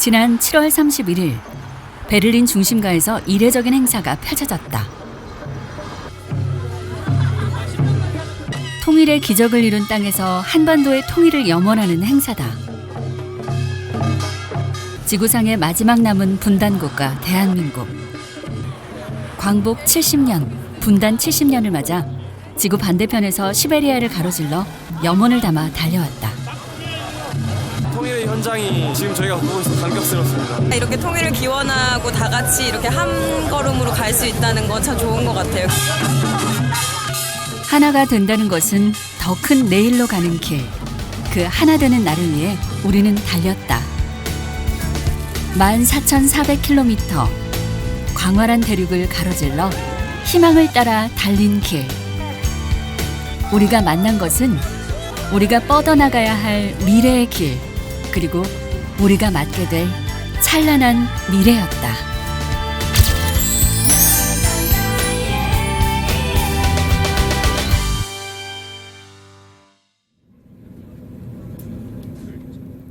지난 7월 31일 베를린 중심가에서 이례적인 행사가 펼쳐졌다. 통일의 기적을 이룬 땅에서 한반도의 통일을 염원하는 행사다. 지구상의 마지막 남은 분단국가 대한민국. 광복 70년, 분단 70년을 맞아 지구 반대편에서 시베리아를 가로질러 염원을 담아 달려왔다. 통일의 현장이 지금 저희가 보고 있어서 감격스럽습니다. 이렇게 통일을 기원하고 다 같이 이렇게 한 걸음으로 갈 수 있다는 건 참 좋은 것 같아요. 하나가 된다는 것은 더 큰 내일로 가는 길. 그 하나 되는 나를 위해 우리는 달렸다. 14,400km. 광활한 대륙을 가로질러 희망을 따라 달린 길. 우리가 만난 것은 우리가 뻗어나가야 할 미래의 길. 그리고 우리가 맞게 될 찬란한 미래였다.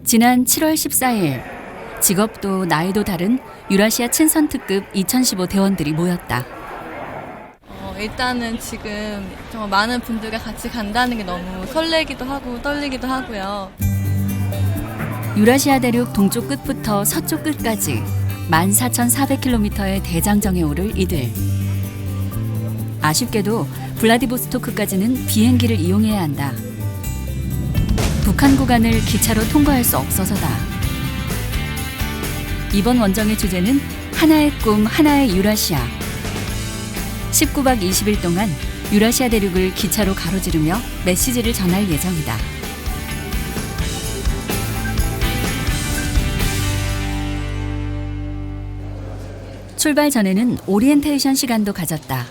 지난 7월 14일 직업도 나이도 다른 유라시아 친선특급 2015 대원들이 모였다. 일단은 지금 정말 많은 분들과 같이 간다는 게 너무 설레기도 하고 떨리기도 하고요. 유라시아 대륙 동쪽 끝부터 서쪽 끝까지 14,400km의 대장정에 오를 이들. 아쉽게도 블라디보스토크까지는 비행기를 이용해야 한다. 북한 구간을 기차로 통과할 수 없어서다. 이번 원정의 주제는 하나의 꿈, 하나의 유라시아. 19박 20일 동안 유라시아 대륙을 기차로 가로지르며 메시지를 전할 예정이다. 출발 전에는 오리엔테이션 시간도 가졌다.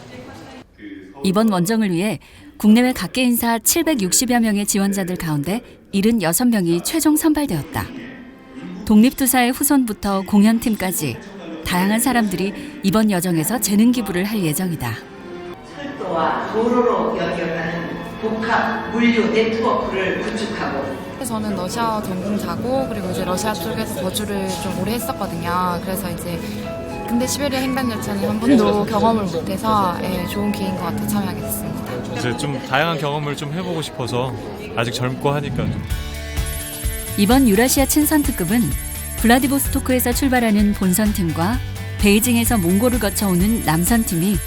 이번 원정을 위해 국내외 각계 인사 760여 명의 지원자들 가운데 76명이 최종 선발되었다. 독립투사의 후손부터 공연팀까지 다양한 사람들이 이번 여정에서 재능 기부를 할 예정이다. 철도와 도로로 연결하는 복합 물류 네트워크를 구축하고. 저는 러시아 전공자고 그리고 이제 러시아 쪽에서 거주를 좀 오래 했었거든요. 그래서 이제 근데 시베리아 횡단 열차는 한 번도 경험을 못해서 좋은 기회인 것 같아 참여하게 됐습니다. 이제 좀 다양한 경험을 좀 해보고 싶어서 아직 젊고 하니까. 이번 유라시아 친선 특급은 블라디보스토크에서 출발하는 본선팀과 베이징에서 몽골을 거쳐오는 남선팀이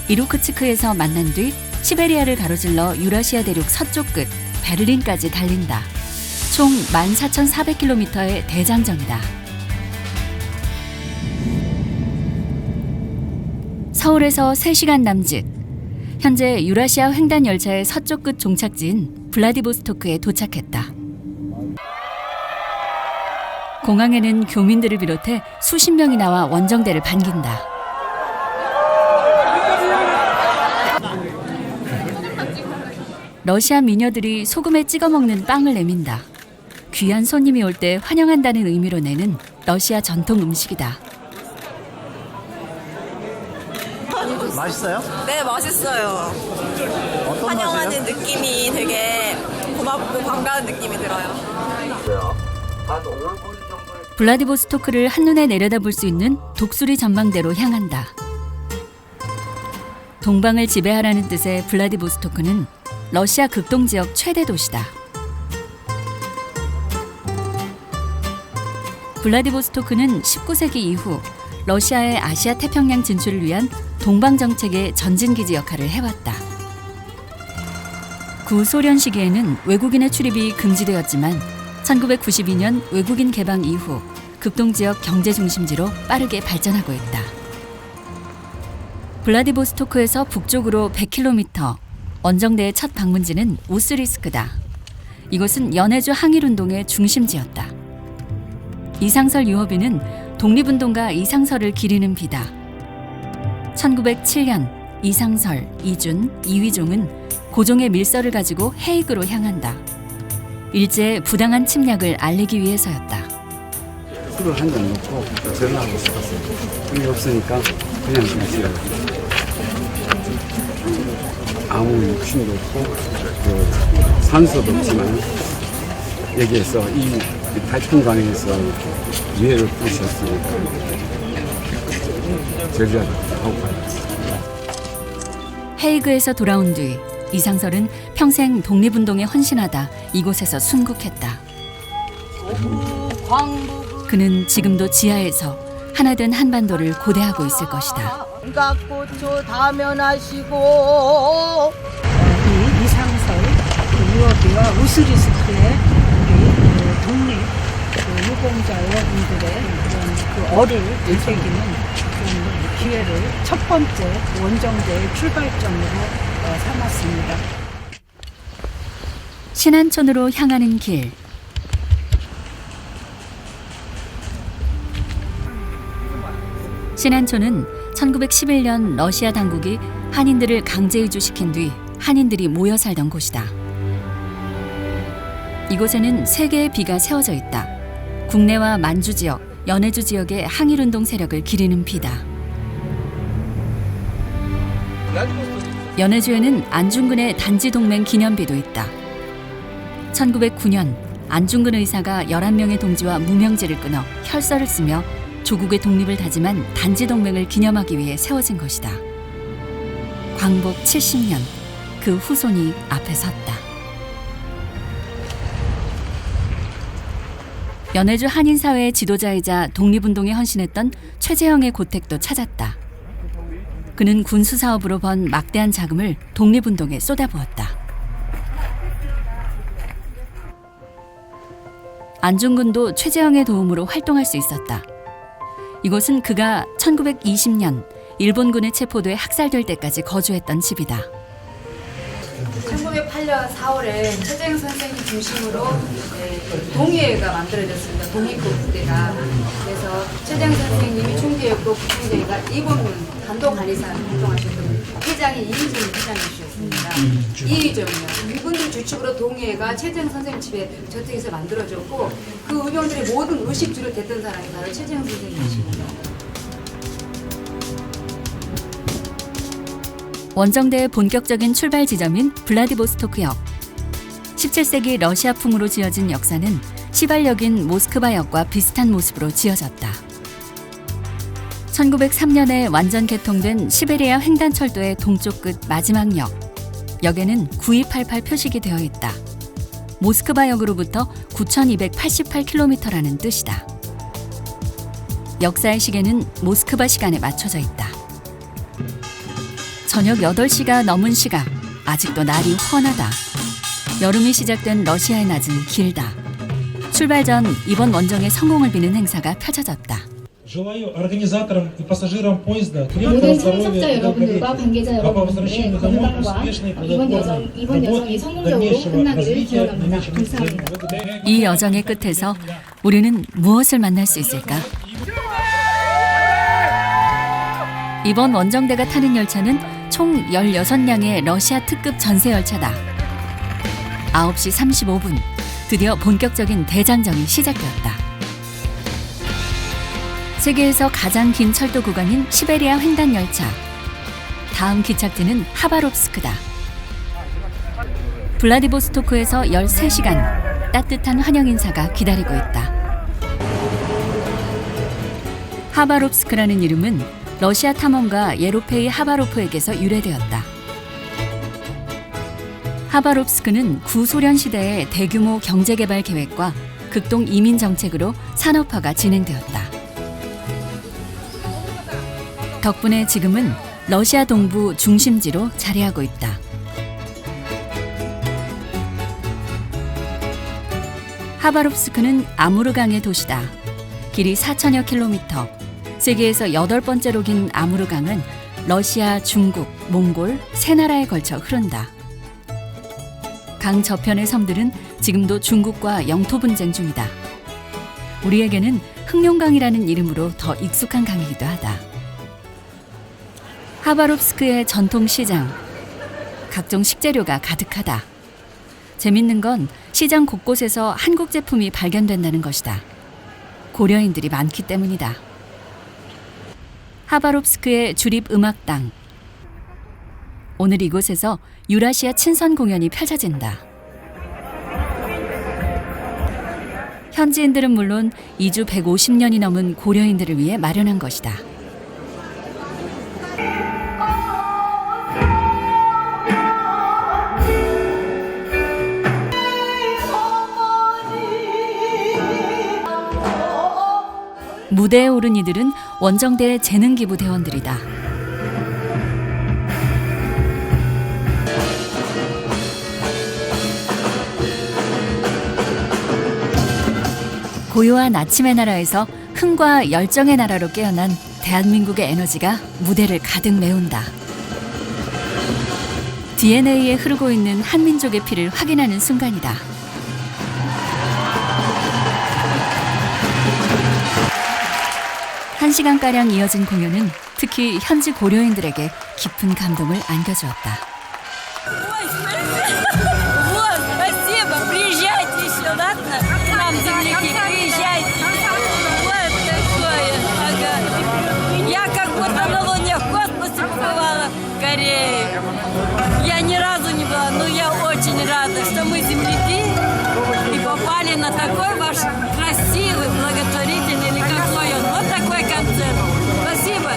이루크츠크에서 만난 뒤 시베리아를 가로질러 유라시아 대륙 서쪽 끝 베를린까지 달린다. 총 14,400km의 대장정이다. 서울에서 3시간 남짓. 현재 유라시아 횡단 열차의 서쪽 끝 종착지인 블라디보스토크에 도착했다. 공항에는 교민들을 비롯해 수십 명이 나와 원정대를 반긴다. 러시아 미녀들이 소금에 찍어 먹는 빵을 내민다. 귀한 손님이 올 때 환영한다는 의미로 내는 러시아 전통 음식이다. 맛있어요? 네, 맛있어요. 어떤 환영하는 맛이에요? 느낌이 되게 고맙고 반가운 느낌이 들어요. 블라디보스토크를 한눈에 내려다볼 수 있는 독수리 전망대로 향한다. 동방을 지배하라는 뜻의 블라디보스토크는 러시아 극동지역 최대 도시다. 블라디보스토크는 19세기 이후 러시아의 아시아 태평양 진출을 위한 동방 정책의 전진기지 역할을 해왔다. 구소련 시기에는 외국인의 출입이 금지되었지만 1992년 외국인 개방 이후 극동지역 경제 중심지로 빠르게 발전하고 있다. 블라디보스토크에서 북쪽으로 100km, 원정대의 첫 방문지는 우스리스크다. 이곳은 연해주 항일운동의 중심지였다. 이상설 유허비는 독립운동가 이상설을 기리는 비다. 1907년 이상설, 이준, 이휘종은 고종의 밀서를 가지고 헤이그로 향한다. 일제의 부당한 침략을 알리기 위해서였다. 술을 한 잔 놓고 전화하고 싶었어요. 돈이 없으니까 그냥 마시려고. 아무 욕심도 없고 산소도 없지만 여기에서 이 태풍강에서 이렇게 위해를 부으셨으니까 제자를 하고 가셨습니다. 헤이그에서 돌아온 뒤 이상설은 평생 독립운동에 헌신하다 이곳에서 순국했다. 그는 지금도 지하에서 하나된 한반도를 고대하고 있을 것이다. 꽃초 다면하시고 이 이상설 유업이와 우스리스크의 우리 독립 유공자 여러분들의 그런 어를 되새기는 그런 기회를 첫 번째 원정대의 출발점으로 삼았습니다. 신안촌으로 향하는 길. 신안촌은 1911년 러시아 당국이 한인들을 강제 이주시킨 뒤 한인들이 모여 살던 곳이다. 이곳에는 세 개의 비가 세워져 있다. 국내와 만주 지역, 연해주 지역의 항일운동 세력을 기리는 비다. 연해주에는 안중근의 단지동맹 기념비도 있다. 1909년 안중근 의사가 11명의 동지와 무명지를 끊어 혈서를 쓰며 조국의 독립을 다짐한 단지동맹을 기념하기 위해 세워진 것이다. 광복 70년, 그 후손이 앞에 섰다. 연해주 한인사회의 지도자이자 독립운동에 헌신했던 최재형의 고택도 찾았다. 그는 군수사업으로 번 막대한 자금을 독립운동에 쏟아부었다. 안중근도 최재형의 도움으로 활동할 수 있었다. 이곳은 그가 1920년 일본군에 체포돼 학살될 때까지 거주했던 집이다. 1908년 4월에 최재형 선생님 중심으로 동의회가 만들어졌습니다. 독립국대가. 그래서 최재형 선생님이 총재였고 부총재가 이범윤 감독관리사로 활동하셨던 회장이 이희정 회장이셨습니다. 이희정이요. 이분들 주축으로 동의회가 최재형 선생님 집에 저택에서 만들어졌고 그 의병들의 모든 의식주를 댔던 사람이 바로 최재형 선생님이십니다. 원정대의 본격적인 출발 지점인 블라디보스토크역. 17세기 러시아풍으로 지어진 역사는 시발역인 모스크바역과 비슷한 모습으로 지어졌다. 1903년에 완전 개통된 시베리아 횡단철도의 동쪽 끝 마지막 역. 역에는 9288 표식이 되어 있다. 모스크바역으로부터 9288km라는 뜻이다. 역사의 시계는 모스크바 시간에 맞춰져 있다. 저녁 8시가 넘은 시각, 아직도 날이 훤하다. 여름이 시작된 러시아의 낮은 길다. 출발 전 이번 원정의 성공을 비는 행사가 펼쳐졌다. 모든 참석자 여러분들과 관계자 여러분들의 건강과 이번 여정이 성공적으로 끝나기를 기원합니다. 감사합니다. 이 여정의 끝에서 우리는 무엇을 만날 수 있을까? 이번 원정대가 타는 열차는 총 16량의 러시아 특급 전세 열차다. 9시 35분, 드디어 본격적인 대장정이 시작되었다. 세계에서 가장 긴 철도 구간인 시베리아 횡단 열차. 다음 기착지는 하바롭스크다. 블라디보스토크에서 13시간 따뜻한 환영 인사가 기다리고 있다. 하바롭스크라는 이름은 러시아 탐험가 예로페이 하바로프에게서 유래되었다. 하바롭스크는 구소련 시대의 대규모 경제개발 계획과 극동 이민 정책으로 산업화가 진행되었다. 덕분에 지금은 러시아 동부 중심지로 자리하고 있다. 하바롭스크는 아무르강의 도시다. 길이 4천여 킬로미터. 세계에서 8번째로 긴 아무르강은 러시아, 중국, 몽골 세 나라에 걸쳐 흐른다. 강 저편의 섬들은 지금도 중국과 영토 분쟁 중이다. 우리에게는 흑룡강이라는 이름으로 더 익숙한 강이기도 하다. 하바롭스크의 전통 시장. 각종 식재료가 가득하다. 재밌는 건 시장 곳곳에서 한국 제품이 발견된다는 것이다. 고려인들이 많기 때문이다. 하바롭스크의 주립음악당. 오늘 이곳에서 유라시아 친선 공연이 펼쳐진다. 현지인들은 물론 이주 150년이 넘은 고려인들을 위해 마련한 것이다. 무대에 오른 이들은 원정대 재능기부 대원들이다. 고요한 아침의 나라에서 흥과 열정의 나라로 깨어난 대한민국의 에너지가 무대를 가득 메운다. DNA에 흐르고 있는 한민족의 피를 확인하는 순간이다. 한 시간가량 이어진 공연은 특히 현지 고려인들에게 깊은 감동을 안겨주었다. Я ни разу не была, но я очень рада, что мы земляки и попали на такой ваш красивый, благотворительный или какой он. Вот такой концерт. Спасибо.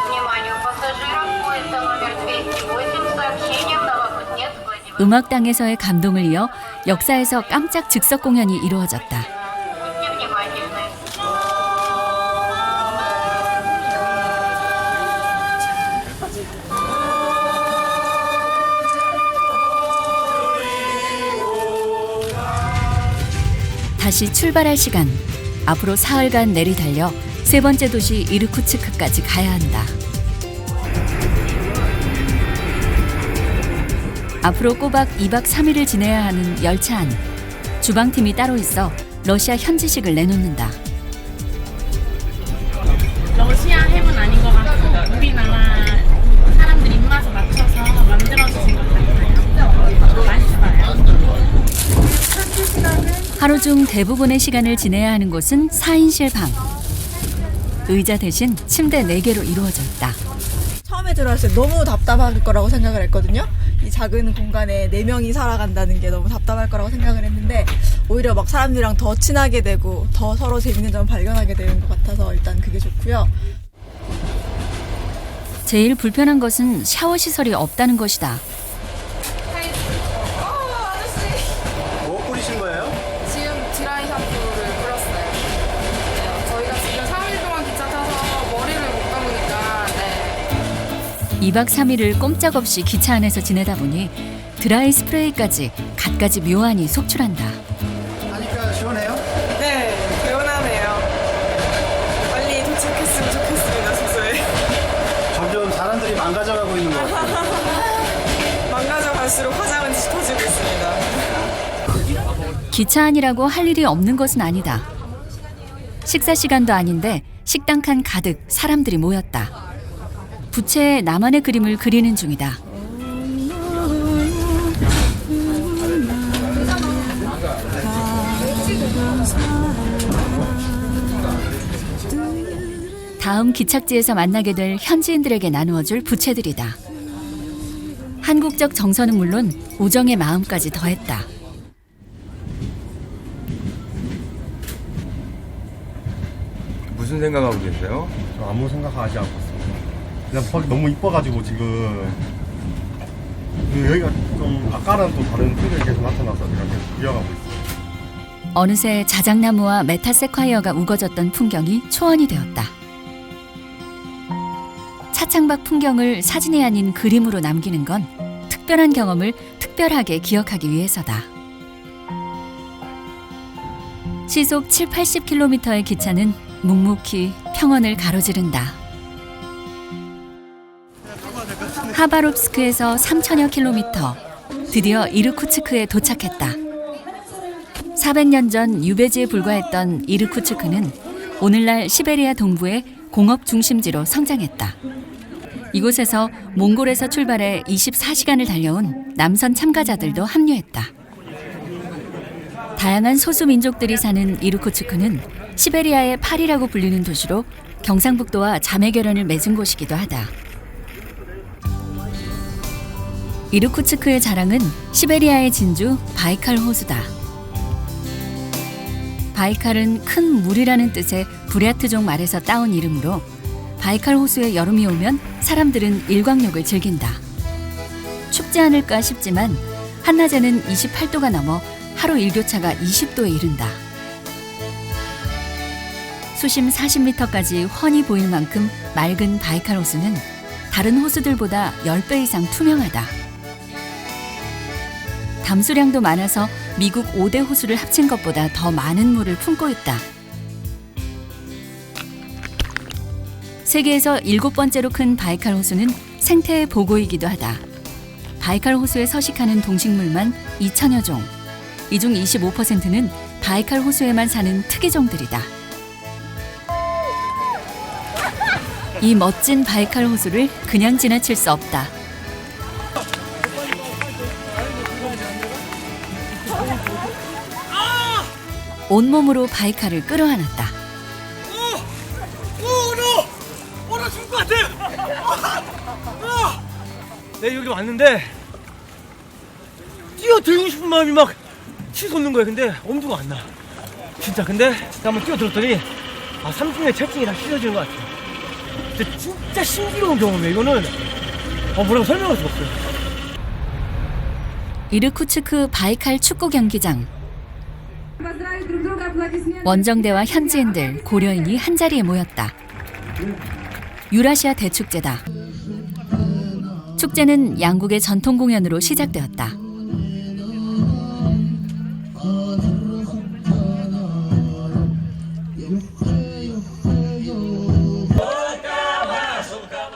Вниманию пассажиров поезда номер 208 сообщением Новокузнецк Владимир. 음악당에서의 감동을 이어 역사에서 깜짝 즉석 공연이 이루어졌다. Будьте внимательны. 다시 출발할 시간. 앞으로 사흘간 내리달려 세 번째 도시 이르쿠츠크까지 가야 한다. 앞으로 꼬박 2박 3일을 지내야 하는 열차 안. 주방팀이 따로 있어 러시아 현지식을 내놓는다. 러시아 햄은 아닌 것 같고 우리나라 사람들 입맛에 맞춰서 만들어주신 것 같아요. 맛있어요. 하루 중 대부분의 시간을 지내야 하는 곳은 4인실 방. 의자 대신 침대 4개로 이루어져 있다. 처음에 들어왔을 때 너무 답답할 거라고 생각을 했거든요. 이 작은 공간에 4명이 살아간다는 게 너무 답답할 거라고 생각을 했는데 오히려 막 사람들이랑 더 친하게 되고 더 서로 재밌는 점을 발견하게 되는 것 같아서 일단 그게 좋고요. 제일 불편한 것은 샤워 시설이 없다는 것이다. 뭐 뿌리신 거예요? 지금 드라이 샴푸를 뿌렸어요. 네, 저희가 지금 3일 동안 기차 타서 머리를 못 감으니까 2박 3일을 꼼짝없이 기차 안에서 지내다 보니 드라이 스프레이까지 갖가지 묘안이 속출한다. 하니까 시원해요? 네, 개운하네요. 빨리 도착했으면 좋겠습니다, 숙소에. 점점 사람들이 망가져가고 있는 것 같아요. 망가져갈수록 화장은 짙어지고 있습니다. 기차 안이라고 할 일이 없는 것은 아니다. 식사 시간도 아닌데 식당 칸 가득 사람들이 모였다. 부채에 나만의 그림을 그리는 중이다. 다음 기착지에서 만나게 될 현지인들에게 나누어줄 부채들이다. 한국적 정서는 물론 우정의 마음까지 더했다. 무슨 생각하고 계세요? 저 아무 생각하지 않고 있습니다. 그냥 거기 너무 이뻐가지고 지금 여기가 좀 아까랑 또 다른 풍경이 계속 나타나서 제가 계속 구경하고 있어요. 어느새 자작나무와 메타세콰이어가 우거졌던 풍경이 초원이 되었다. 차창밖 풍경을 사진이 아닌 그림으로 남기는 건 특별한 경험을 특별하게 기억하기 위해서다. 시속 7-80km의 기차는 묵묵히 평원을 가로지른다. 하바롭스크에서 3천여 킬로미터, 드디어 이르쿠츠크에 도착했다. 400년 전 유배지에 불과했던 이르쿠츠크는 오늘날 시베리아 동부의 공업 중심지로 성장했다. 이곳에서 몽골에서 출발해 24시간을 달려온 남선 참가자들도 합류했다. 다양한 소수 민족들이 사는 이르쿠츠크는 시베리아의 파리라고 불리는 도시로 경상북도와 자매결연을 맺은 곳이기도 하다. 이르쿠츠크의 자랑은 시베리아의 진주 바이칼 호수다. 바이칼은 큰 물이라는 뜻의 부랴트족 말에서 따온 이름으로 바이칼 호수에 여름이 오면 사람들은 일광욕을 즐긴다. 춥지 않을까 싶지만 한낮에는 28도가 넘어 하루 일교차가 20도에 이른다. 수심 40m까지 훤히 보일 만큼 맑은 바이칼 호수는 다른 호수들보다 10배 이상 투명하다. 담수량도 많아서 미국 5대 호수를 합친 것보다 더 많은 물을 품고 있다. 세계에서 7번째로 큰 바이칼 호수는 생태의 보고이기도 하다. 바이칼 호수에 서식하는 동식물만 2,000여 종. 이 중 25%는 바이칼 호수에만 사는 특이종들이다. 이 멋진 바이칼 호수를 그냥 지나칠 수 없다. 온몸으로 바이칼을 끌어안았다. 나 죽을 것 같아! 내가 여기 왔는데 뛰어들고 싶은 마음이 막 치솟는 거야. 근데 엄두가 안 나. 진짜. 근데 한번 뛰어들었더니 3분 내에 체증이 다 씻어지는 것 같아. 근데 진짜 신기로운 경험이야. 이거는 뭐라고 설명할 수가 없어요. 이르쿠츠크 바이칼 축구 경기장. 원정대와 현지인들, 고려인이 한자리에 모였다. 유라시아 대축제다. 축제는 양국의 전통 공연으로 시작되었다.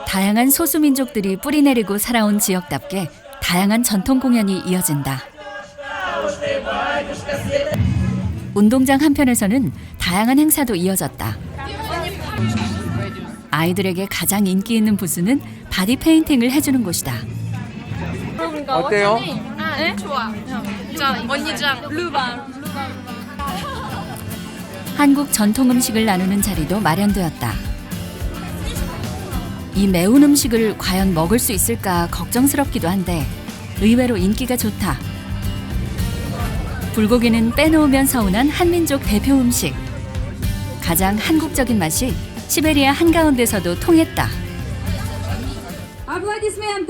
다양한 소수민족들이 뿌리내리고 살아온 지역답게 다양한 전통 공연이 이어진다. 운동장 한편에서는 다양한 행사도 이어졌다. 아이들에게 가장 인기 있는 부스는 바디 페인팅을 해주는 곳이다. 어때요? 네? 좋아. 자, 언니랑 루방. 한국 전통 음식을 나누는 자리도 마련되었다. 이 매운 음식을 과연 먹을 수 있을까 걱정스럽기도 한데 의외로 인기가 좋다. 불고기는 빼놓으면 서운한 한민족 대표 음식. 가장 한국적인 맛이 시베리아 한가운데서도 통했다.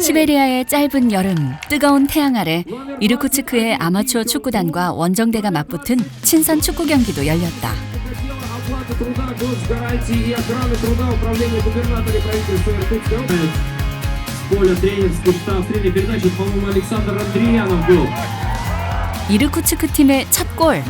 시베리아의 짧은 여름, 뜨거운 태양 아래 이르쿠츠크의 아마추어 축구단과 원정대가 맞붙은 친선 축구 경기도 열렸다. 이르쿠츠크 팀의 첫 골.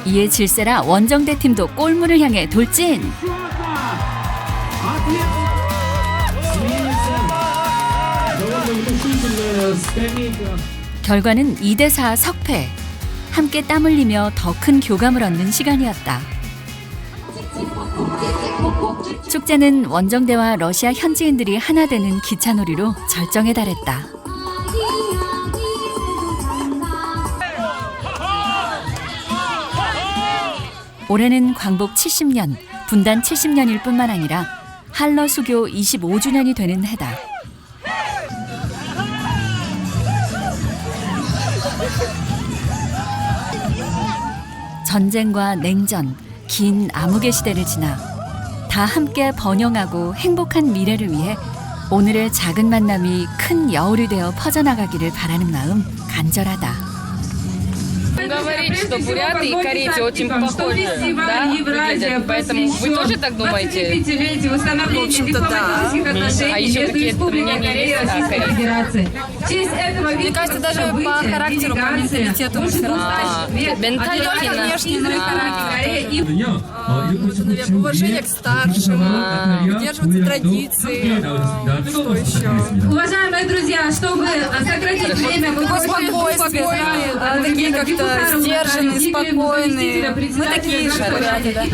이에 질세라 원정대 팀도 골문을 향해 돌진. 결과는 2대4 석패. 함께 땀 흘리며 더 큰 교감을 얻는 시간이었다. 축제는 원정대와 러시아 현지인들이 하나 되는 기차놀이로 절정에 달했다. 올해는 광복 70년, 분단 70년일 뿐만 아니라 한러 수교 25주년이 되는 해다. 전쟁과 냉전, 긴 암흑의 시대를 지나 다 함께 번영하고 행복한 미래를 위해 오늘의 작은 만남이 큰 여울이 되어 퍼져나가기를 바라는 마음 간절하다. Говорит, что буряты и корейцы очень похожи, да, выглядят, поэтому вы тоже так думаете? В общем-то, да. А еще какие-то мнения есть о корейцах? Мне кажется, даже по характеру, по менталитету мы все равны. Менталитет, Наверное, уважение к старшим, придерживаться традиций, что еще? Уважаемые друзья, чтобы сократить время, мы Спокойствие, такие как-то сдержанные, спокойные. Мы такие же буряты, да.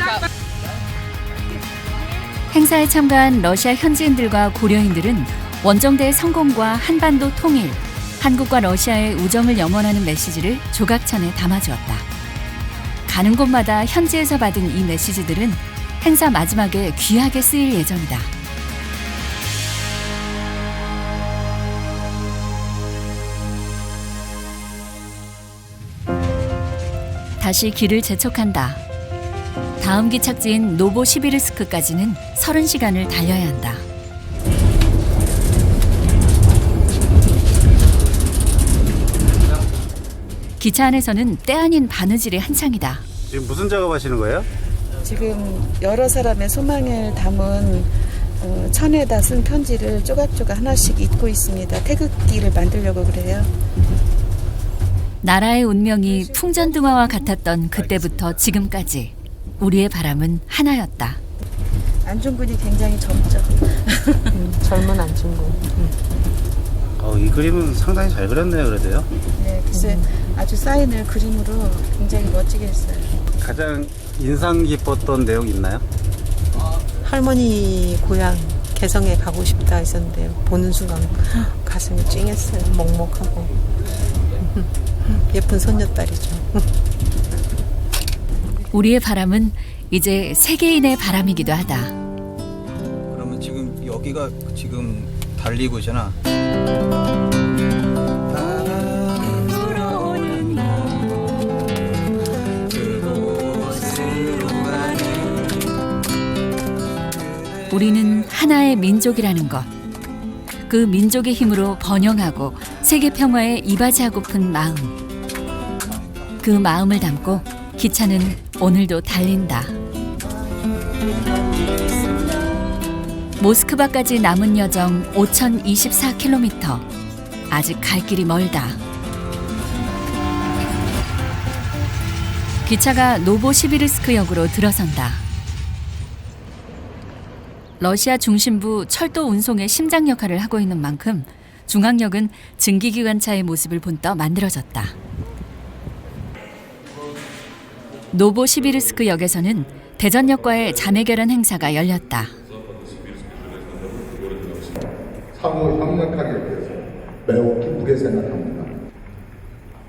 행사에 참가한 러시아 현지인들과 고려인들은 원정대의 성공과 한반도 통일, 한국과 러시아의 우정을 염원하는 메시지를 조각천에 담아주었다. 가는 곳마다 현지에서 받은 이 메시지들은 행사 마지막에 귀하게 쓰일 예정이다. 다시 길을 재촉한다. 다음 기착지인 노보시비르스크까지는 30시간을 달려야 한다. 기차 안에서는 때 아닌 바느질이 한창이다. 지금 무슨 작업하시는 거예요? 지금 여러 사람의 소망을 담은 천에다 쓴 편지를 조각조각 하나씩 읽고 있습니다. 태극기를 만들려고 그래요. 나라의 운명이 풍전등화와 같았던 그때부터 지금까지 우리의 바람은 하나였다. 안중근이 굉장히 젊죠. 젊은 안중근. 이 그림은 상당히 잘 그렸네요, 그래도요. 네, 글쎄 아주 사인을 그림으로 굉장히 멋지게 했어요. 가장 인상 깊었던 내용 있나요? 할머니 고향 개성에 가고 싶다 했었는데요. 보는 순간 가슴이 찡했어요. 먹먹하고 예쁜 손녀딸이죠. 우리의 바람은 이제 세계인의 바람이기도 하다. 그러면 지금 여기가 지금 달리고 있잖아. 우리는 하나의 민족이라는 것. 그 민족의 힘으로 번영하고 세계 평화에 이바지하고픈 마음. 그 마음을 담고 기차는 오늘도 달린다. 모스크바까지 남은 여정 5,024km. 아직 갈 길이 멀다. 기차가 노보시비르스크 역으로 들어선다. 러시아 중심부 철도 운송의 심장 역할을 하고 있는 만큼 중앙역은 증기기관차의 모습을 본떠 만들어졌다. 노보시비르스크 역에서는 대전역과의 자매결연 행사가 열렸다. 상호 협력하게 돼서 매우 기쁘게 생각합니다.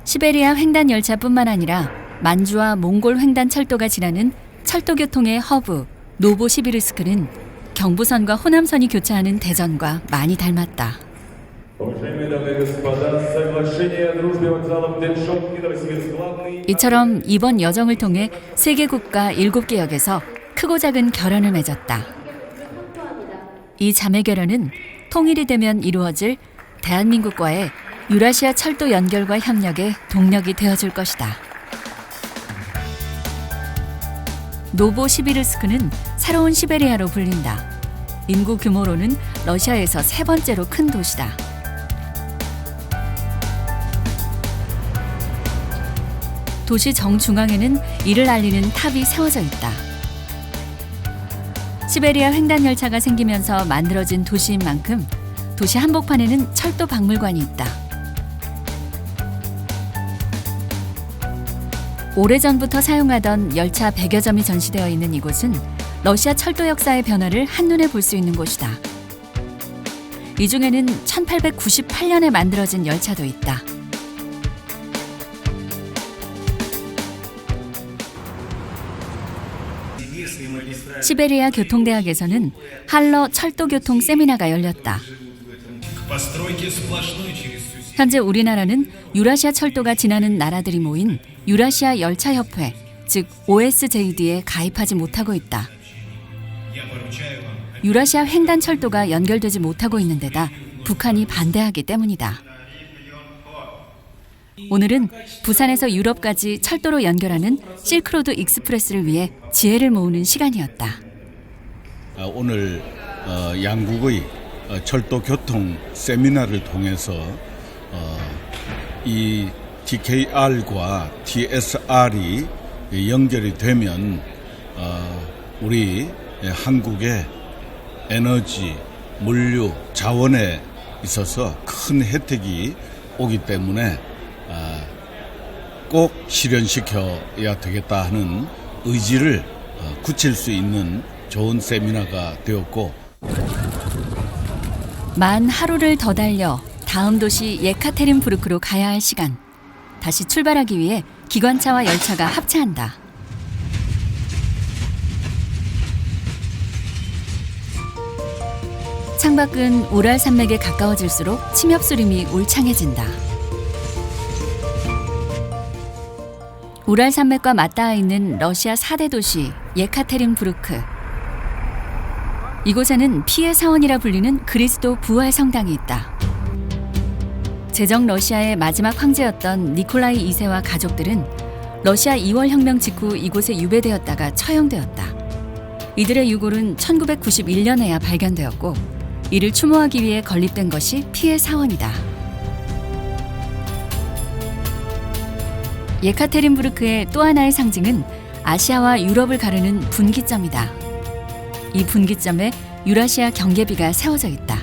시베리아 횡단 열차뿐만 아니라 만주와 몽골 횡단 철도가 지나는 철도교통의 허브 노보시비르스크는 경부선과 호남선이 교차하는 대전과 많이 닮았다. 이처럼 이번 여정을 통해 세계 국가 7개 역에서 크고 작은 결연을 맺었다. 이 자매 결연은 통일이 되면 이루어질 대한민국과의 유라시아 철도 연결과 협력의 동력이 되어줄 것이다. 노보시비르스크는 새로운 시베리아로 불린다. 인구 규모로는 러시아에서 3번째로 큰 도시다. 도시 정중앙에는 이를 알리는 탑이 세워져 있다. 시베리아 횡단 열차가 생기면서 만들어진 도시인 만큼 도시 한복판에는 철도 박물관이 있다. 오래전부터 사용하던 열차 100여 점이 전시되어 있는 이곳은 러시아 철도 역사의 변화를 한눈에 볼 수 있는 곳이다. 이 중에는 1898년에 만들어진 열차도 있다. 시베리아 교통대학에서는 할러 철도교통 세미나가 열렸다. 현재 우리나라는 유라시아 철도가 지나는 나라들이 모인 유라시아 열차협회, 즉 OSJD에 가입하지 못하고 있다. 유라시아 횡단 철도가 연결되지 못하고 있는 데다 북한이 반대하기 때문이다. 오늘은 부산에서 유럽까지 철도로 연결하는 실크로드 익스프레스를 위해 지혜를 모으는 시간이었다. 오늘 양국의 철도 교통 세미나를 통해서 이 DKR과 TSR이 연결이 되면 우리 한국의 에너지, 물류, 자원에 있어서 큰 혜택이 오기 때문에 꼭 실현시켜야 되겠다 하는 의지를 굳힐 수 있는 좋은 세미나가 되었고, 만 하루를 더 달려 다음 도시 예카테린부르크로 가야 할 시간. 다시 출발하기 위해 기관차와 열차가 합체한다. 창밖은 우랄 산맥에 가까워질수록 침엽수림이 울창해진다. 우랄 산맥과 맞닿아 있는 러시아 4대 도시 예카테린부르크. 이곳에는 피해 사원이라 불리는 그리스도 부활 성당이 있다. 제정 러시아의 마지막 황제였던 니콜라이 2세와 가족들은 러시아 2월 혁명 직후 이곳에 유배되었다가 처형되었다. 이들의 유골은 1991년에야 발견되었고 이를 추모하기 위해 건립된 것이 피해 사원이다. 예카테린부르크의 또 하나의 상징은 아시아와 유럽을 가르는 분기점이다. 이 분기점에 유라시아 경계비가 세워져 있다.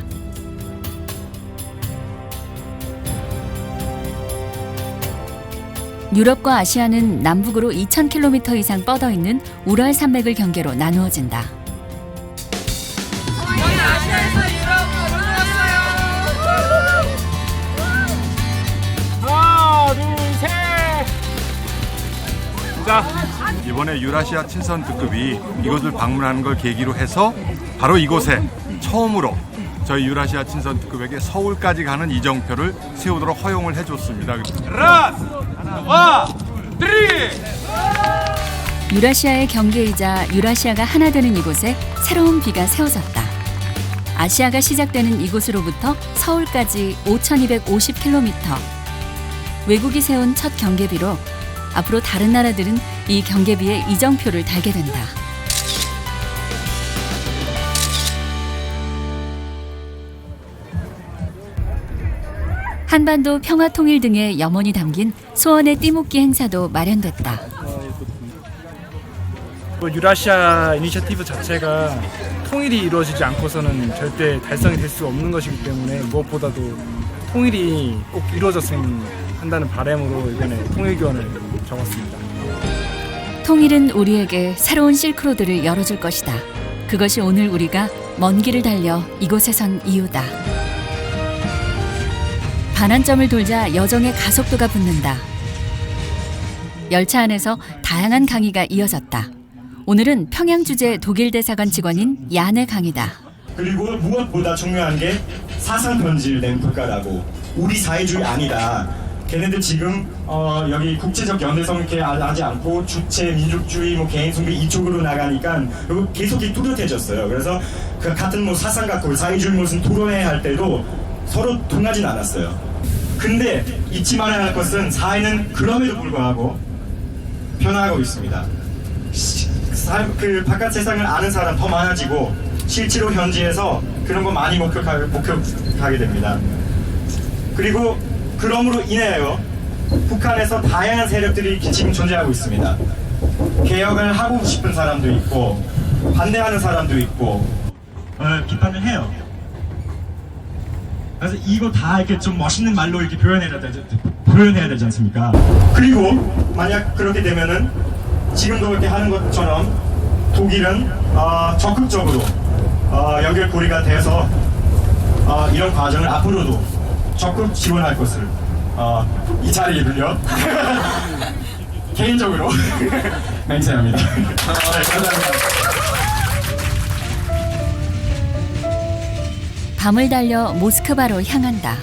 유럽과 아시아는 남북으로 2,000km 이상 뻗어 있는 우랄 산맥을 경계로 나누어진다. 아시아에서 유럽으로 왔어요. 하나, 둘, 셋. 자, 이번에 유라시아 친선 특급이 이곳을 방문하는 걸 계기로 해서 바로 이곳에 처음으로 저희 유라시아 친선 특급에게 서울까지 가는 이정표를 세우도록 허용을 해줬습니다. 유라시아의 경계이자 유라시아가 하나 되는 이곳에 새로운 비가 세워졌다. 아시아가 시작되는 이곳으로부터 서울까지 5,250km. 외국이 세운 첫 경계비로 앞으로 다른 나라들은 이 경계비에 이정표를 달게 된다. 한반도 평화 통일 등의 염원이 담긴 소원의 띠묻기 행사도 마련됐다. 유라시아 이니셔티브 자체가 통일이 이루어지지 않고서는 절대 달성이 될 수 없는 것이기 때문에 무엇보다도 통일이 꼭 이루어졌으면 한다는 바람으로 이번에 통일교환을 적었습니다. 통일은 우리에게 새로운 실크로드를 열어줄 것이다. 그것이 오늘 우리가 먼 길을 달려 이곳에 선 이유다. 반환점을 돌자 여정의 가속도가 붙는다. 열차 안에서 다양한 강의가 이어졌다. 오늘은 평양주재 독일 대사관 직원인 얀의 강의다. 그리고 무엇보다 중요한 게 사상 변질된 국가라고. 우리 사회주의 아니다. 걔네들 지금 여기 국제적 연대성 이렇게 하지 않고 주체, 민족주의, 개인 숭배 이쪽으로 나가니까 계속 뚜렷해졌어요. 그래서 그 같은 사상 갖고 사회주의 무슨 토론회 할 때도 서로 통하진 않았어요. 근데 잊지 말아야 할 것은 사회는 그럼에도 불구하고 변화하고 있습니다. 그 바깥 세상을 아는 사람 더 많아지고 실제로 현지에서 그런 거 많이 목격하게 됩니다. 그리고 그럼으로 인하여 북한에서 다양한 세력들이 지금 존재하고 있습니다. 개혁을 하고 싶은 사람도 있고 반대하는 사람도 있고 비판을 해요. 그래서 이거 다 이렇게 좀 멋있는 말로 이렇게 표현해야 되지 않습니까? 그리고 만약 그렇게 되면은 지금도 이렇게 하는 것처럼 독일은 적극적으로 연결고리가 돼서 이런 과정을 앞으로도 적극 지원할 것을 이 자리에 빌려 개인적으로 맹세합니다. 네, 감사합니다. 밤을 달려 모스크바로 향한다.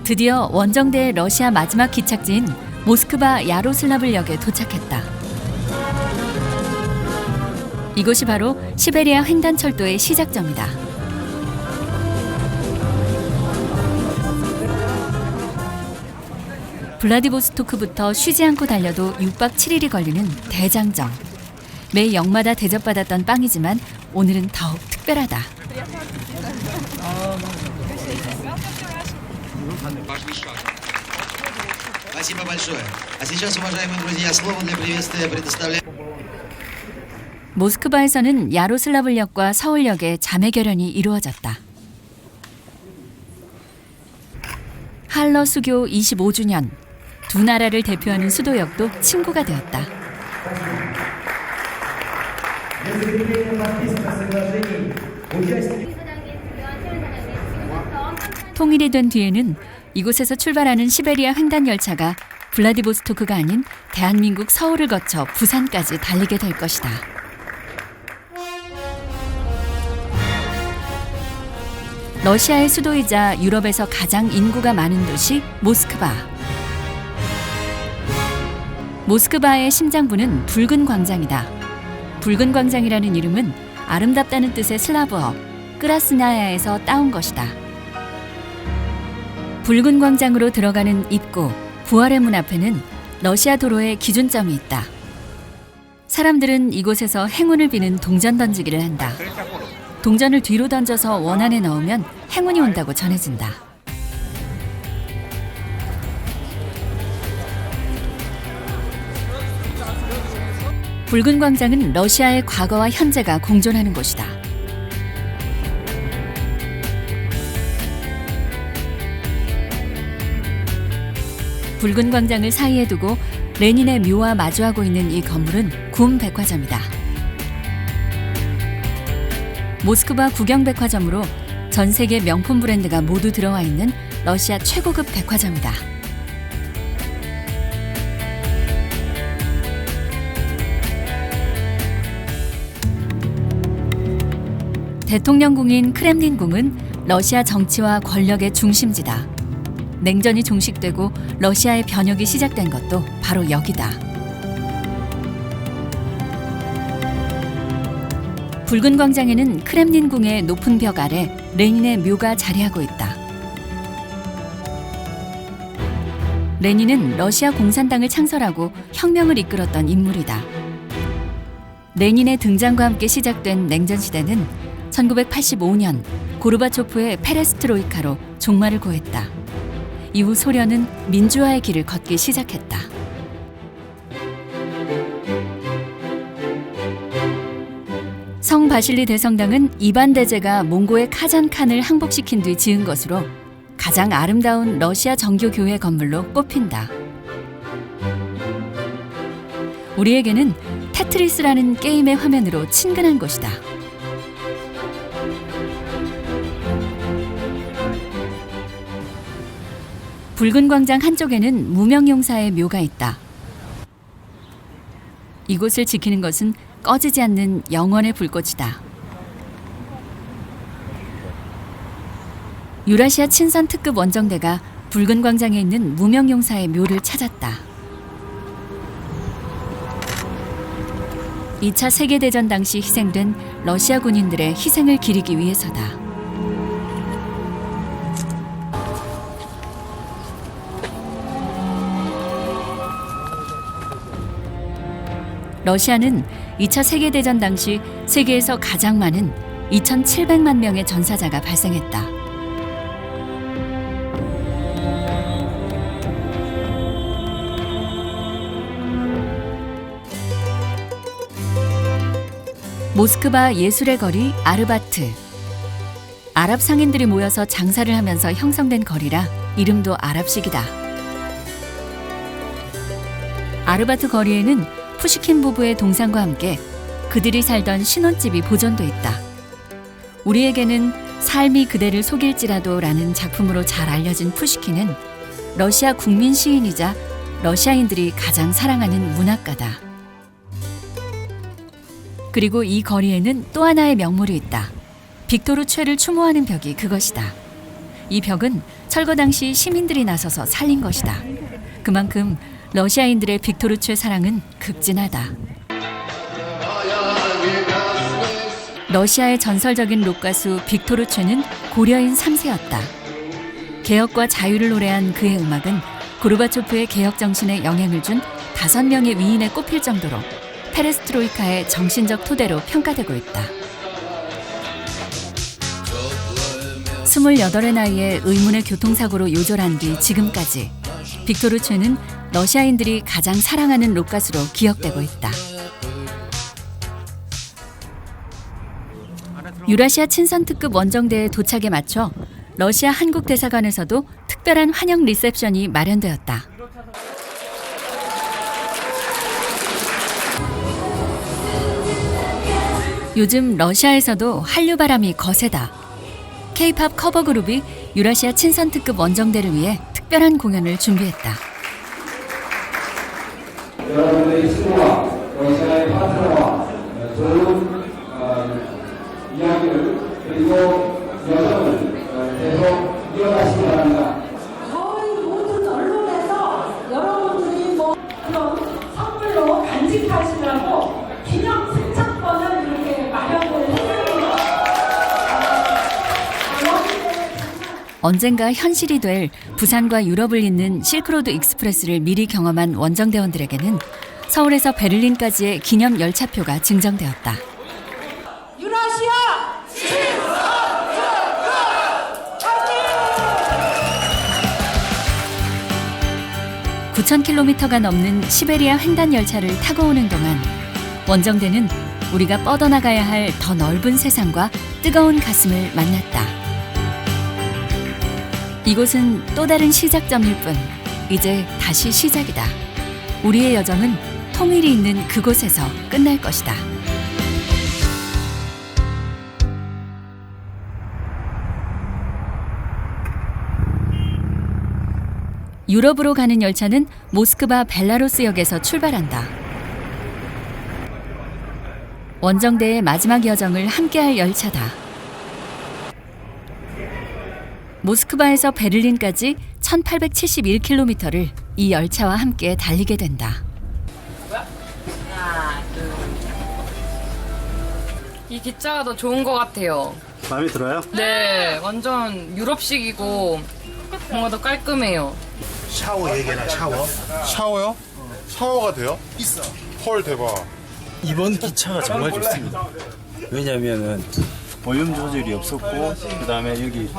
드디어 원정대의 러시아 마지막 기착지인 모스크바 야로슬라블역에 도착했다. 이곳이 바로 시베리아 횡단철도의 시작점이다. 블라디보스토크부터 쉬지 않고 달려도 6박 7일이 걸리는 대장정. 매 역마다 대접받았던 빵이지만 오늘은 더욱 특별하다. 모스크바에서는 야로슬라블역과 서울역의 자매 결연이 이루어졌다. 할러 수교 25주년. 두 나라를 대표하는 수도역도 친구가 되었다. 통일이 된 뒤에는 이곳에서 출발하는 시베리아 횡단 열차가 블라디보스토크가 아닌 대한민국 서울을 거쳐 부산까지 달리게 될 것이다. 러시아의 수도이자 유럽에서 가장 인구가 많은 도시 모스크바. 모스크바의 심장부는 붉은 광장이다. 붉은 광장이라는 이름은 아름답다는 뜻의 슬라브어 크라스나야에서 따온 것이다. 붉은 광장으로 들어가는 입구 부활의 문 앞에는 러시아 도로의 기준점이 있다. 사람들은 이곳에서 행운을 비는 동전 던지기를 한다. 동전을 뒤로 던져서 원 안에 넣으면 행운이 온다고 전해진다. 붉은 광장은 러시아의 과거와 현재가 공존하는 곳이다. 붉은 광장을 사이에 두고 레닌의 묘와 마주하고 있는 이 건물은 굼 백화점이다. 모스크바 국영백화점으로 전 세계 명품 브랜드가 모두 들어와 있는 러시아 최고급 백화점이다. 대통령궁인 크렘린궁은 러시아 정치와 권력의 중심지다. 냉전이 종식되고 러시아의 변혁이 시작된 것도 바로 여기다. 붉은 광장에는 크렘린궁의 높은 벽 아래 레닌의 묘가 자리하고 있다. 레닌은 러시아 공산당을 창설하고 혁명을 이끌었던 인물이다. 레닌의 등장과 함께 시작된 냉전 시대는 1985년 고르바초프의 페레스트로이카로 종말을 고했다. 이후 소련은 민주화의 길을 걷기 시작했다. 성 바실리 대성당은 이반 대제가 몽고의 카잔칸을 항복시킨 뒤 지은 것으로 가장 아름다운 러시아 정교 교회 건물로 꼽힌다. 우리에게는 테트리스라는 게임의 화면으로 친근한 곳이다. 붉은 광장 한쪽에는 무명용사의 묘가 있다. 이곳을 지키는 것은 꺼지지 않는 영원의 불꽃이다. 유라시아 친선 특급 원정대가 붉은 광장에 있는 무명용사의 묘를 찾았다. 2차 세계대전 당시 희생된 러시아 군인들의 희생을 기리기 위해서다. 러시아는 2차 세계대전 당시 세계에서 가장 많은 2,700만 명의 전사자가 발생했다. 모스크바 예술의 거리 아르바트. 아랍 상인들이 모여서 장사를 하면서 형성된 거리라 이름도 아랍식이다. 아르바트 거리에는 푸시킨 부부의 동상과 함께 그들이 살던 신혼집이 보존돼 있다. 우리에게는 삶이 그대를 속일지라도 라는 작품으로 잘 알려진 푸시킨은 러시아 국민 시인이자 러시아인들이 가장 사랑하는 문학가다. 그리고 이 거리에는 또 하나의 명물이 있다. 빅토르 최를 추모하는 벽이 그것이다. 이 벽은 철거 당시 시민들이 나서서 살린 것이다. 그만큼 러시아인들의 빅토르 최 사랑은 극진하다. 러시아의 전설적인 록 가수 빅토르 최는 고려인 3세였다. 개혁과 자유를 노래한 그의 음악은 고르바초프의 개혁 정신에 영향을 준 5명의 위인에 꼽힐 정도로 페레스트로이카의 정신적 토대로 평가되고 있다. 28의 나이에 의문의 교통사고로 요절한 뒤 지금까지 빅토르 최는 러시아인들이 가장 사랑하는 록 가수로 기억되고 있다. 유라시아 친선 특급 원정대의 도착에 맞춰 러시아 한국 대사관에서도 특별한 환영 리셉션이 마련되었다. 요즘 러시아에서도 한류 바람이 거세다. K-팝 커버 그룹이 유라시아 친선 특급 원정대를 위해 특별한 공연을 준비했다. 여러분들의 친구와 러시아의 파트너와 좋은 이야기를 그리고 여정을 언젠가 현실이 될 부산과 유럽을 잇는 실크로드 익스프레스를 미리 경험한 원정대원들에게는 서울에서 베를린까지의 기념 열차표가 증정되었다. 유라시아! 9,000km가 넘는 시베리아 횡단 열차를 타고 오는 동안 원정대는 우리가 뻗어나가야 할 더 넓은 세상과 뜨거운 가슴을 만났다. 이곳은 또 다른 시작점일 뿐 이제 다시 시작이다. 우리의 여정은 통일이 있는 그곳에서 끝날 것이다. 유럽으로 가는 열차는 모스크바 벨라루스역에서 출발한다. 원정대의 마지막 여정을 함께할 열차다. 모스크바에서 베를린까지 1871km를 이 열차와 함께 달리게 된다. 이 기차가 더 좋은 것 같아요. 마음에 들어요? 네, 완전 유럽식이고 뭔가 더 깔끔해요. 샤워 얘기나 샤워? 샤워요? 샤워가 돼요? 있어. 헐 대박. 이번 기차가 정말 좋습니다. 왜냐면은 볼륨 조절이 없었고 그 다음에 여기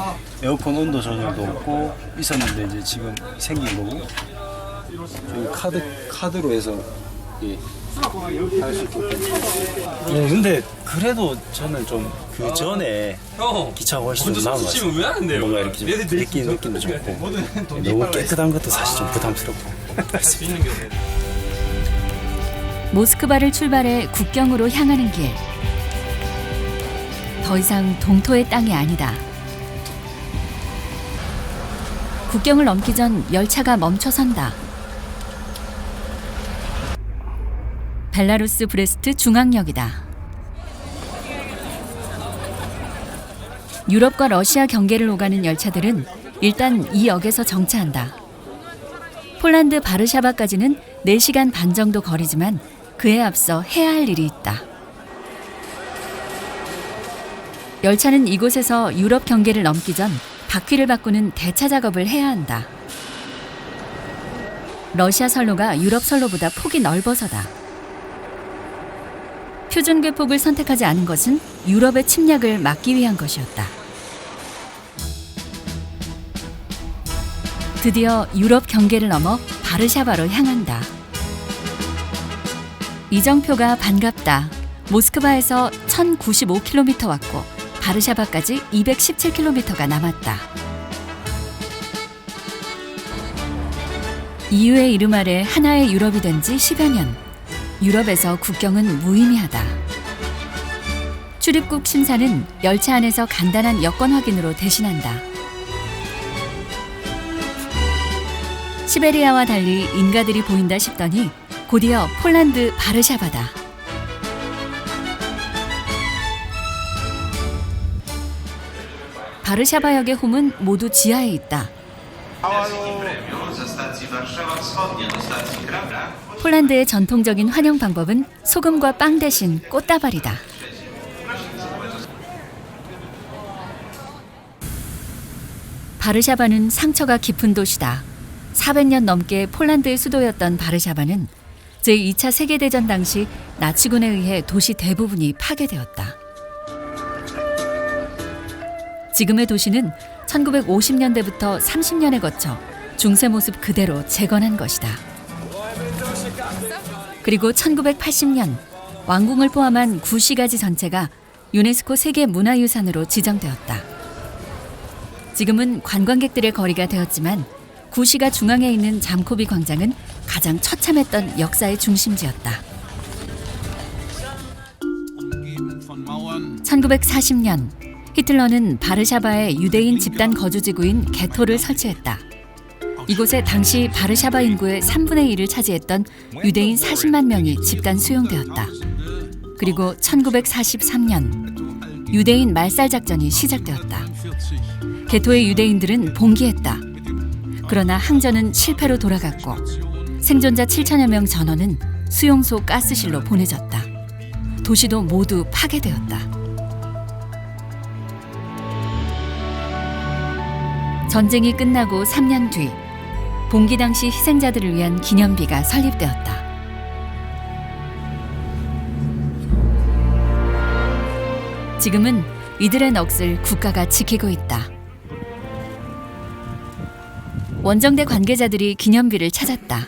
에어컨 온도 조절도 없고 있었는데 이제 지금 생긴 거고 저기 카드로 해서 할 수 있고. 네, 근데 그래도 저는 좀 그 전에 기차가 훨씬 좀 나은 것 같아요. 뭔가 이렇게 좀 느낌도 좋고 너무 깨끗한 것도 사실 좀 부담스럽고. 모스크바를 출발해 국경으로 향하는 길. 더 이상 동토의 땅이 아니다. 국경을 넘기 전 열차가 멈춰선다. 벨라루스 브레스트 중앙역이다. 유럽과 러시아 경계를 오가는 열차들은 일단 이 역에서 정차한다. 폴란드 바르샤바까지는 4시간 반 정도 거리지만 그에 앞서 해야 할 일이 있다. 열차는 이곳에서 유럽 경계를 넘기 전 바퀴를 바꾸는 대차 작업을 해야 한다. 러시아 선로가 유럽 선로보다 폭이 넓어서다. 표준궤폭을 선택하지 않은 것은 유럽의 침략을 막기 위한 것이었다. 드디어 유럽 경계를 넘어 바르샤바로 향한다. 이정표가 반갑다. 모스크바에서 1095km 왔고 바르샤바까지 217km가 남았다. EU의 이름 아래 하나의 유럽이 된 지 10여 년. 유럽에서 국경은 무의미하다. 출입국 심사는 열차 안에서 간단한 여권 확인으로 대신한다. 시베리아와 달리 인가들이 보인다 싶더니 곧이어 폴란드 바르샤바다. 바르샤바역의 홈은 모두 지하에 있다. 폴란드의 전통적인 환영 방법은 소금과 빵 대신 꽃다발이다. 바르샤바는 상처가 깊은 도시다. 400년 넘게 폴란드의 수도였던 바르샤바는 제2차 세계대전 당시 나치군에 의해 도시 대부분이 파괴되었다. 지금의 도시는 1950년대부터 30년에 거쳐 중세 모습 그대로 재건한 것이다. 그리고 1980년 왕궁을 포함한 구시가지 전체가 유네스코 세계문화유산으로 지정되었다. 지금은 관광객들의 거리가 되었지만 구시가 중앙에 있는 잠코비 광장은 가장 처참했던 역사의 중심지였다. 1940년 히틀러는 바르샤바에 유대인 집단 거주지구인 게토를 설치했다. 이곳에 당시 바르샤바 인구의 3분의 1을 차지했던 유대인 40만 명이 집단 수용되었다. 그리고 1943년 유대인 말살 작전이 시작되었다. 게토의 유대인들은 봉기했다. 그러나 항전은 실패로 돌아갔고 생존자 7천여 명 전원은 수용소 가스실로 보내졌다. 도시도 모두 파괴되었다. 전쟁이 끝나고 3년 뒤 봉기 당시 희생자들을 위한 기념비가 설립되었다. 지금은 이들의 넋을 국가가 지키고 있다. 원정대 관계자들이 기념비를 찾았다.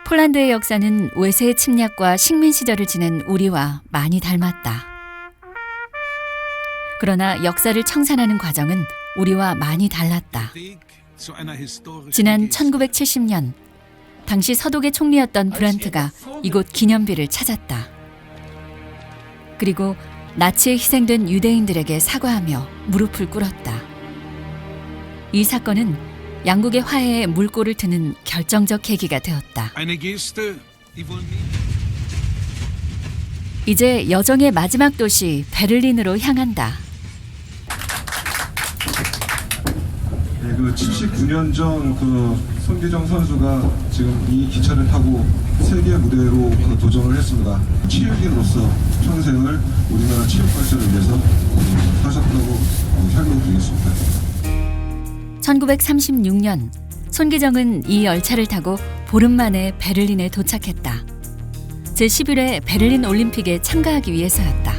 폴란드의 역사는 외세의 침략과 식민 시절을 지낸 우리와 많이 닮았다. 그러나 역사를 청산하는 과정은 우리와 많이 달랐다. 지난 1970년 당시 서독의 총리였던 브란트가 이곳 기념비를 찾았다. 그리고 나치에 희생된 유대인들에게 사과하며 무릎을 꿇었다. 이 사건은 양국의 화해에 물꼬를 트는 결정적 계기가 되었다. 이제 여정의 마지막 도시 베를린으로 향한다. 네, 그 79년 전 그 손기정 선수가 지금 이 기차를 타고 세계 무대로 그 도전을 했습니다. 체육인으로서 평생을 우리나라 체육 발전을 위해서 하셨다고 설명을 드리겠습니다. 1936년 손기정은 이 열차를 타고 보름 만에 베를린에 도착했다. 제11회 베를린 올림픽에 참가하기 위해서였다.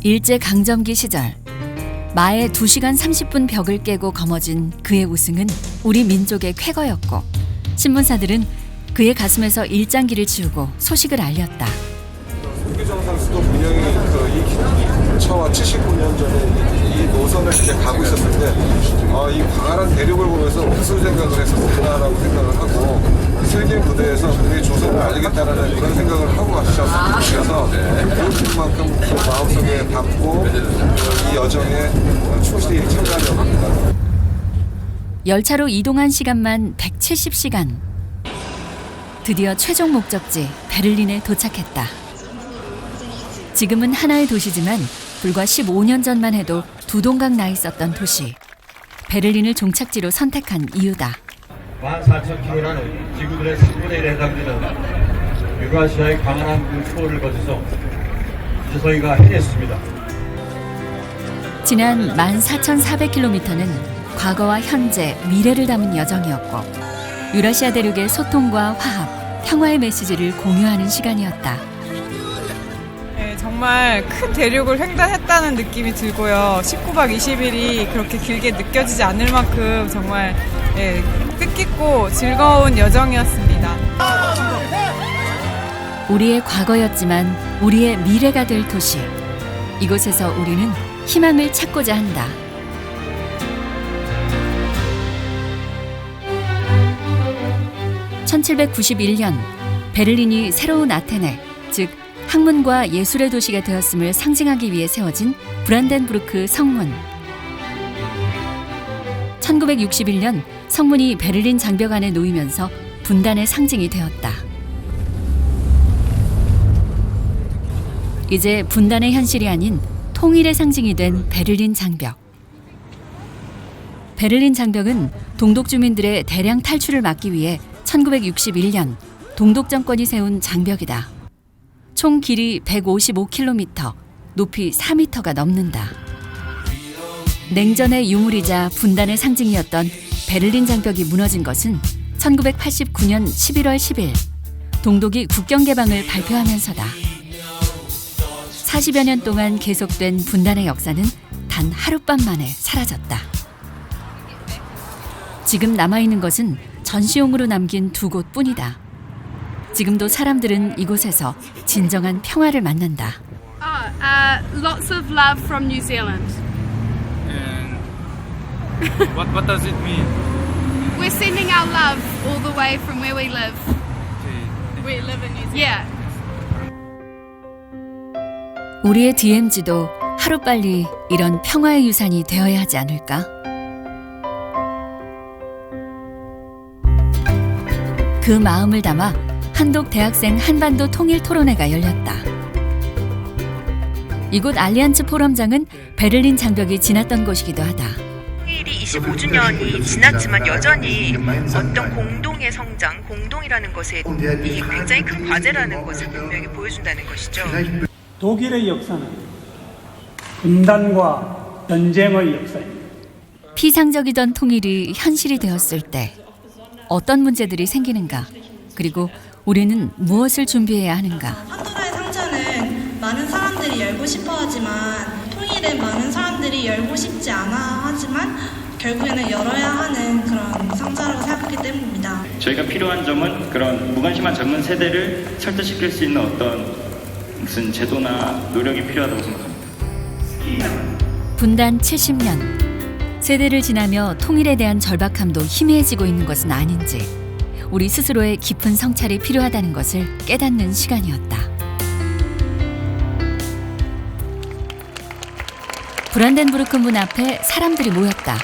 일제강점기 시절 마의 2시간 30분 벽을 깨고 거머쥔 그의 우승은 우리 민족의 쾌거였고 신문사들은 그의 가슴에서 일장기를 지우고 소식을 알렸다. 손기정 선수도 분명히 이 기차와 79년 전에 이 노선을 이렇게 가고 있었는데 이 광활한 대륙을 보면서 무슨 생각을 했었을까라고 생각을 하고 세계 무대에서 우리의 조선을 알리겠다라는 그런 생각을 하고 가셔서 모든 만큼 그 마음속에 담고 이 여정에 충실히 참가하려고 합니다. 열차로 이동한 시간만 170시간. 드디어 최종 목적지 베를린에 도착했다. 지금은 하나의 도시지만 불과 15년 전만 해도 두 동강 나 있었던 도시. 베를린을 종착지로 선택한 이유다. 14,000km라는 지구들의 3분의 1에 해당되는 유라시아의 광활한 그 초월을 거쳐서 이제 저희가 해냈습니다. 지난 14,400km는 과거와 현재, 미래를 담은 여정이었고 유라시아 대륙의 소통과 화합, 평화의 메시지를 공유하는 시간이었다. 네, 정말 큰 대륙을 횡단했다는 느낌이 들고요. 19박 20일이 그렇게 길게 느껴지지 않을 만큼 정말 뜻깊고 즐거운 여정이었습니다. 우리의 과거였지만 우리의 미래가 될 도시. 이곳에서 우리는 희망을 찾고자 한다. (1791년) 베를린이 새로운 아테네, 즉 학문과 예술의 도시가 되었음을 상징하기 위해 세워진 브란덴부르크 성문. 1961년 성문이 베를린 장벽 안에 놓이면서 분단의 상징이 되었다. 이제 분단의 현실이 아닌 통일의 상징이 된 베를린 장벽. 베를린 장벽은 동독 주민들의 대량 탈출을 막기 위해 1961년 동독 정권이 세운 장벽이다. 총 길이 155km, 높이 4m가 넘는다. 냉전의 유물이자 분단의 상징이었던 베를린 장벽이 무너진 것은 1989년 11월 10일 동독이 국경 개방을 발표하면서다. 40여 년 동안 계속된 분단의 역사는 단 하룻밤 만에 사라졌다. 지금 남아있는 것은 전시용으로 남긴 2곳 뿐이다. 지금도 사람들은 이곳에서 진정한 평화를 만난다. Lots of love from New Zealand. And what does it mean? We're sending our love all the way from where we live. We live in New Zealand. Yeah. 우리의 DMZ도 하루빨리 이런 평화의 유산이 되어야 하지 않을까? 그 마음을 담아 한독 대학생 한반도 통일 토론회가 열렸다. 이곳 알리안츠 포럼장은 베를린 장벽이 지났던 곳이기도 하다. 통일이 75주년이 지났지만 여전히 어떤 공동의 성장, 공동이라는 것에 이 굉장히 큰 과제라는 것을 분명히 보여준다는 것이죠. 독일의 역사는 분단과 전쟁의 역사입니다. 피상적이던 통일이 현실이 되었을 때 어떤 문제들이 생기는가? 그리고 우리는 무엇을 준비해야 하는가? 판도라의 상자는 많은 사람들이 열고 싶어 하지만 통일은 많은 사람들이 열고 싶지 않아 하지만 결국에는 열어야 하는 그런 상자라고 생각하기 때문입니다. 저희가 필요한 점은 그런 무관심한 젊은 세대를 설득시킬 수 있는 어떤 무슨 제도나 노력이 필요하다고 생각합니다. 분단 70년. 세대를 지나며 통일에 대한 절박함도 희미해지고 있는 것은 아닌지 우리 스스로의 깊은 성찰이 필요하다는 것을 깨닫는 시간이었다. 브란덴부르크 문 앞에 사람들이 모였다.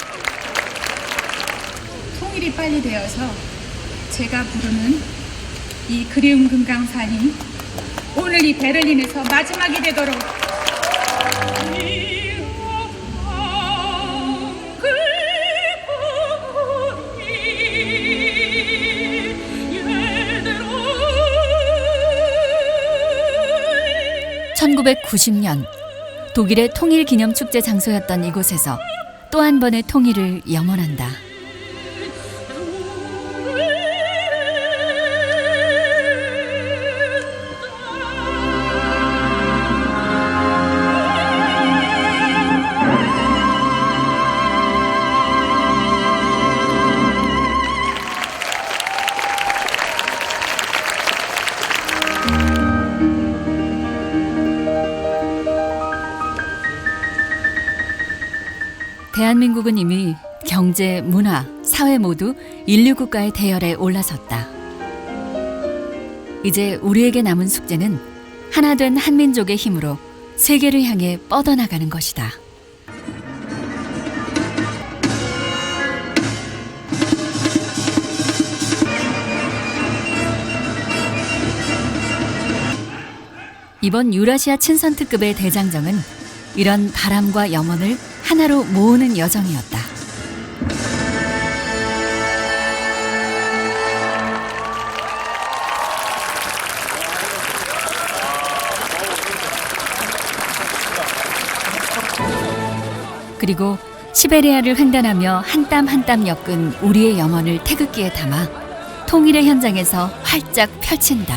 통일이 빨리 되어서 제가 부르는 이 그리움 금강산이 오늘 이 베를린에서 마지막이 되도록 (1990년) 독일의 통일 기념 축제 장소였던 이곳에서 또 한 번의 통일을 염원한다. 대한민국은 이미 경제, 문화, 사회 모두 인류 국가의 대열에 올라섰다. 이제 우리에게 남은 숙제는 하나 된 한민족의 힘으로 세계를 향해 뻗어나가는 것이다. 이번 유라시아 친선 특급의 대장정은 이런 바람과 염원을 하나로 모으는 여정이었다. 그리고 시베리아를 횡단하며 한 땀 한 땀 엮은 우리의 염원을 태극기에 담아 통일의 현장에서 활짝 펼친다.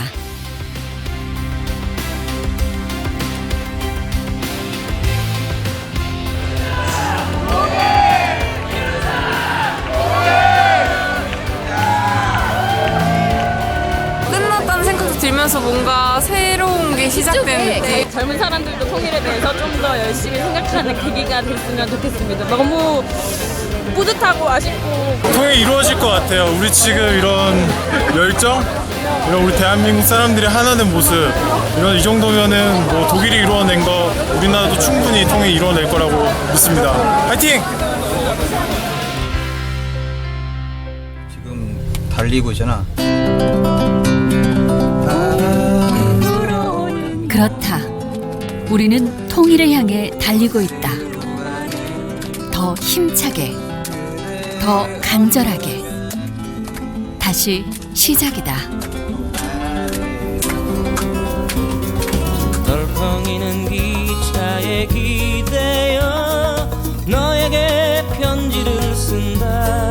들면서 뭔가 새로운 게 시작되는 느낌. 젊은 사람들도 통일에 대해서 좀 더 열심히 생각하는 계기가 됐으면 좋겠습니다. 너무 뿌듯하고 아쉽고 통일이 이루어질 것 같아요. 우리 지금 이런 열정, 이런 우리 대한민국 사람들이 하나된 모습, 이런 이 정도면은 뭐 독일이 이루어낸 거 우리나라도 충분히 통일 이루어낼 거라고 믿습니다. 파이팅! 지금 달리고 있잖아. 그렇다. 우리는 통일을 향해 달리고 있다. 더 힘차게, 더 간절하게. 다시 시작이다. 덜컹이는 기차에 기대어 너에게 편지를 쓴다.